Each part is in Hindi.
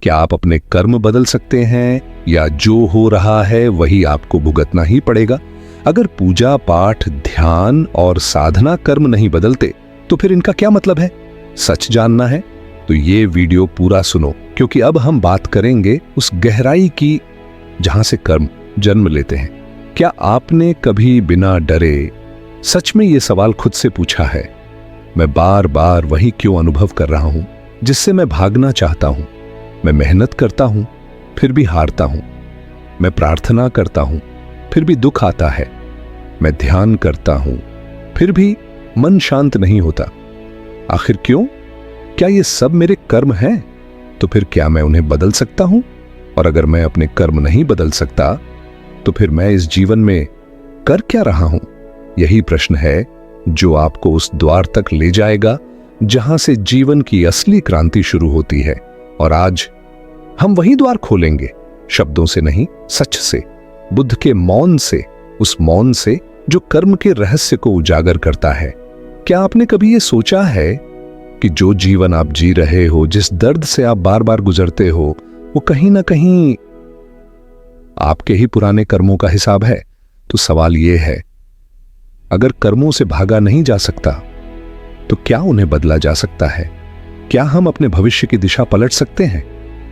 क्या आप अपने कर्म बदल सकते हैं या जो हो रहा है वही आपको भुगतना ही पड़ेगा? अगर पूजा पाठ, ध्यान और साधना कर्म नहीं बदलते तो फिर इनका क्या मतलब है? सच जानना है तो ये वीडियो पूरा सुनो, क्योंकि अब हम बात करेंगे उस गहराई की जहां से कर्म जन्म लेते हैं। क्या आपने कभी बिना डरे सच में ये सवाल खुद से पूछा है, मैं बार बार वही क्यों अनुभव कर रहा हूं जिससे मैं भागना चाहता हूं? मैं मेहनत करता हूं फिर भी हारता हूं। मैं प्रार्थना करता हूं फिर भी दुख आता है। मैं ध्यान करता हूं फिर भी मन शांत नहीं होता। आखिर क्यों? क्या ये सब मेरे कर्म हैं? तो फिर क्या मैं उन्हें बदल सकता हूं? और अगर मैं अपने कर्म नहीं बदल सकता तो फिर मैं इस जीवन में कर क्या रहा हूं? यही प्रश्न है जो आपको उस द्वार तक ले जाएगा जहां से जीवन की असली क्रांति शुरू होती है। और आज हम वही द्वार खोलेंगे, शब्दों से नहीं, सच से, बुद्ध के मौन से, उस मौन से जो कर्म के रहस्य को उजागर करता है। क्या आपने कभी यह सोचा है कि जो जीवन आप जी रहे हो, जिस दर्द से आप बार बार गुजरते हो, वो कहीं ना कहीं आपके ही पुराने कर्मों का हिसाब है? तो सवाल यह है, अगर कर्मों से भागा नहीं जा सकता तो क्या उन्हें बदला जा सकता है? क्या हम अपने भविष्य की दिशा पलट सकते हैं,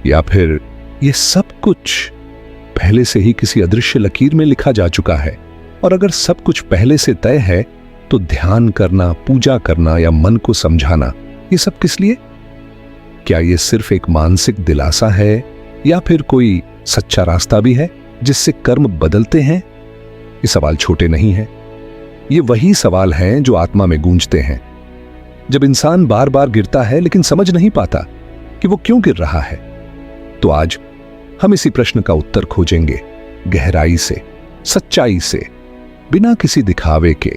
या फिर यह सब कुछ पहले से ही किसी अदृश्य लकीर में लिखा जा चुका है? और अगर सब कुछ पहले से तय है तो ध्यान करना, पूजा करना या मन को समझाना, ये सब किस लिए? क्या यह सिर्फ एक मानसिक दिलासा है या फिर कोई सच्चा रास्ता भी है जिससे कर्म बदलते हैं? ये सवाल छोटे नहीं हैं। ये वही सवाल हैं जो आत्मा में गूंजते हैं जब इंसान बार बार गिरता है लेकिन समझ नहीं पाता कि वो क्यों गिर रहा है। तो आज हम इसी प्रश्न का उत्तर खोजेंगे, गहराई से, सच्चाई से, बिना किसी दिखावे के,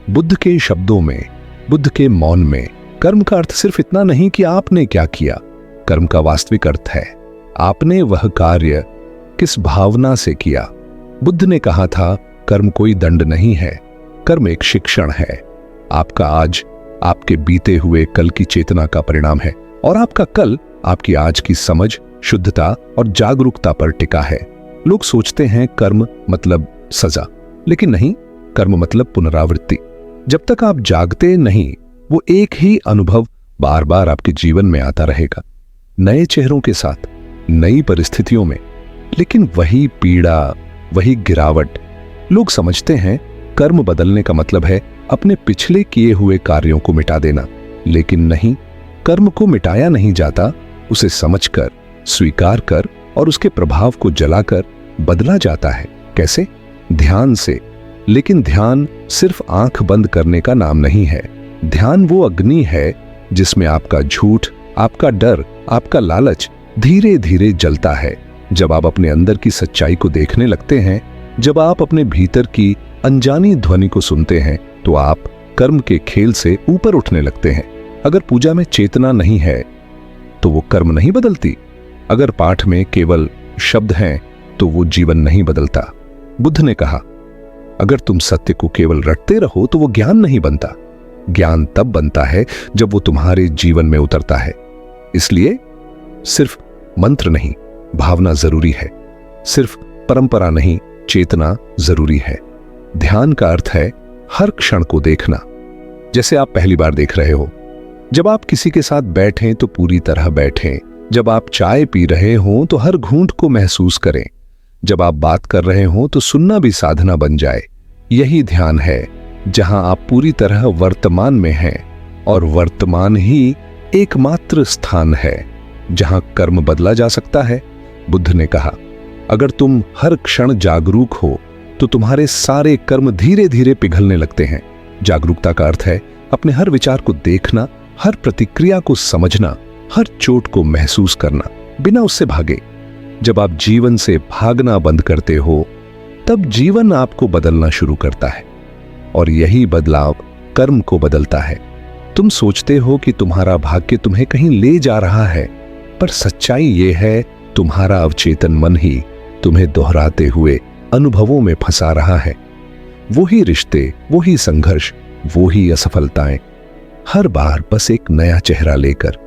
बुद्ध के शब्दों में, बुद्ध के मौन में। कर्म का अर्थ सिर्फ इतना नहीं कि आपने क्या किया। कर्म का वास्तविक अर्थ है आपने वह कार्य किस भावना से किया। बुद्ध ने कहा था, कर्म कोई दंड नहीं है, कर्म एक शिक्षण है। आपका आज आपके बीते हुए कल की चेतना का परिणाम है, और आपका कल आपकी आज की समझ, शुद्धता और जागरूकता पर टिका है। लोग सोचते हैं कर्म मतलब सजा, लेकिन नहीं, कर्म मतलब पुनरावृत्ति। जब तक आप जागते नहीं, वो एक ही अनुभव बार बार आपके जीवन में आता रहेगा, नए चेहरों के साथ, नई परिस्थितियों में, लेकिन वही पीड़ा, वही गिरावट। लोग समझते हैं कर्म बदलने का मतलब है अपने पिछले किए हुए कार्यों को मिटा देना, लेकिन नहीं, कर्म को मिटाया नहीं जाता, उसे समझकर, स्वीकार कर और उसके प्रभाव को जलाकर बदला जाता है। कैसे? ध्यान से। लेकिन ध्यान सिर्फ आंख बंद करने का नाम नहीं है। ध्यान वो अग्नि है जिसमें आपका झूठ, आपका डर, आपका लालच धीरे धीरे जलता है। जब आप अपने अंदर की सच्चाई को देखने लगते हैं, जब आप अपने भीतर की अनजानी ध्वनि को सुनते हैं, तो आप कर्म के खेल से ऊपर उठने लगते हैं। अगर पूजा में चेतना नहीं है तो वो कर्म नहीं बदलती। अगर पाठ में केवल शब्द हैं तो वो जीवन नहीं बदलता। बुद्ध ने कहा, अगर तुम सत्य को केवल रटते रहो तो वो ज्ञान नहीं बनता। ज्ञान तब बनता है जब वो तुम्हारे जीवन में उतरता है। इसलिए सिर्फ मंत्र नहीं, भावना जरूरी है। सिर्फ परंपरा नहीं, चेतना जरूरी है। ध्यान का अर्थ है हर क्षण को देखना जैसे आप पहली बार देख रहे हो। जब आप किसी के साथ बैठें तो पूरी तरह बैठें। जब आप चाय पी रहे हों तो हर घूंट को महसूस करें। जब आप बात कर रहे हों तो सुनना भी साधना बन जाए। यही ध्यान है जहां आप पूरी तरह वर्तमान में हैं, और वर्तमान ही एकमात्र स्थान है जहां कर्म बदला जा सकता है। बुद्ध ने कहा, अगर तुम हर क्षण जागरूक हो तो तुम्हारे सारे कर्म धीरे धीरे पिघलने लगते हैं। जागरूकता का अर्थ है अपने हर विचार को देखना, हर प्रतिक्रिया को समझना, हर चोट को महसूस करना, बिना उससे भागे। जब आप जीवन से भागना बंद करते हो, तब जीवन आपको बदलना शुरू करता है, और यही बदलाव कर्म को बदलता है। तुम सोचते हो कि तुम्हारा भाग्य तुम्हें कहीं ले जा रहा है, पर सच्चाई यह है तुम्हारा अवचेतन मन ही तुम्हें दोहराते हुए अनुभवों में फंसा रहा है। वही रिश्ते, वही संघर्ष, वही असफलताएं, हर बार बस एक नया चेहरा लेकर।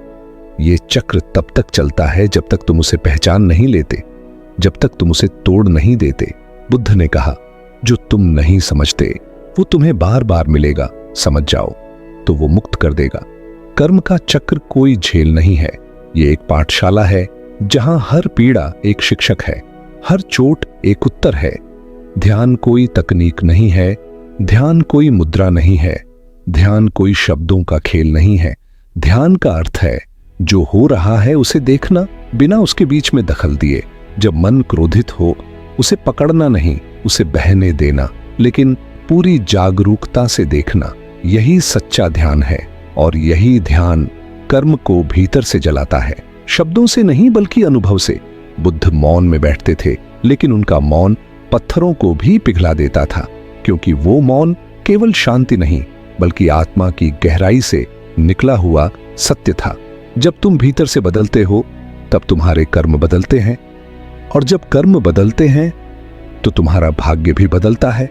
ये चक्र तब तक चलता है जब तक तुम उसे पहचान नहीं लेते, जब तक तुम उसे तोड़ नहीं देते। बुद्ध ने कहा, जो तुम नहीं समझते वो तुम्हें बार बार मिलेगा, समझ जाओ तो वो मुक्त कर देगा। कर्म का चक्र कोई झेल नहीं है, ये एक पाठशाला है जहां हर पीड़ा एक शिक्षक है, हर चोट एक उत्तर है। ध्यान कोई तकनीक नहीं है, ध्यान कोई मुद्रा नहीं है, ध्यान कोई शब्दों का खेल नहीं है। ध्यान का अर्थ है जो हो रहा है उसे देखना बिना उसके बीच में दखल दिए। जब मन क्रोधित हो उसे पकड़ना नहीं, उसे बहने देना, लेकिन पूरी जागरूकता से देखना। यही सच्चा ध्यान है और यही ध्यान कर्म को भीतर से जलाता है, शब्दों से नहीं बल्कि अनुभव से। बुद्ध मौन में बैठते थे, लेकिन उनका मौन पत्थरों को भी पिघला देता था, क्योंकि वो मौन केवल शांति नहीं बल्कि आत्मा की गहराई से निकला हुआ सत्य था। जब तुम भीतर से बदलते हो तब तुम्हारे कर्म बदलते हैं, और जब कर्म बदलते हैं तो तुम्हारा भाग्य भी बदलता है।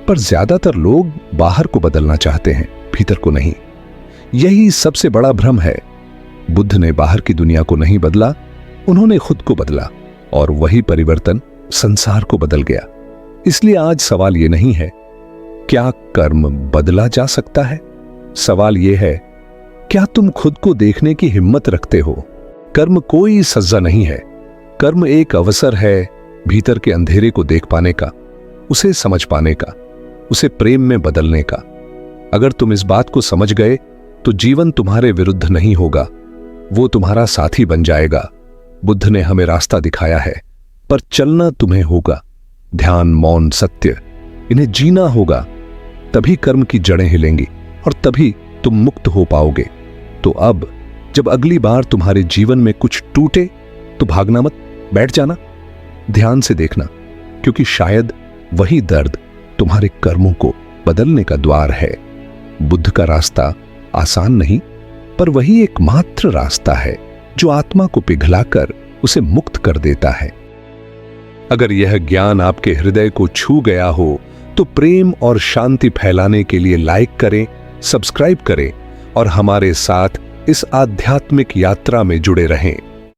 पर ज्यादातर लोग बाहर को बदलना चाहते हैं, भीतर को नहीं। यही सबसे बड़ा भ्रम है। बुद्ध ने बाहर की दुनिया को नहीं बदला, उन्होंने खुद को बदला, और वही परिवर्तन संसार को बदल गया। इसलिए आज सवाल यह नहीं है क्या कर्म बदला जा सकता है, सवाल यह है क्या तुम खुद को देखने की हिम्मत रखते हो। कर्म कोई सजा नहीं है, कर्म एक अवसर है भीतर के अंधेरे को देख पाने का, उसे समझ पाने का, उसे प्रेम में बदलने का। अगर तुम इस बात को समझ गए तो जीवन तुम्हारे विरुद्ध नहीं होगा, वो तुम्हारा साथी बन जाएगा। बुद्ध ने हमें रास्ता दिखाया है, पर चलना तुम्हें होगा। ध्यान, मौन, सत्य, इन्हें जीना होगा, तभी कर्म की जड़ें हिलेंगी और तभी तुम मुक्त हो पाओगे। तो अब जब अगली बार तुम्हारे जीवन में कुछ टूटे तो भागना मत, बैठ जाना, ध्यान से देखना, क्योंकि शायद वही दर्द तुम्हारे कर्मों को बदलने का द्वार है। बुद्ध का रास्ता आसान नहीं, पर वही एकमात्र रास्ता है जो आत्मा को पिघलाकर उसे मुक्त कर देता है। अगर यह ज्ञान आपके हृदय को छू गया हो तो प्रेम और शांति फैलाने के लिए लाइक करें, सब्सक्राइब करें और हमारे साथ इस आध्यात्मिक यात्रा में जुड़े रहें।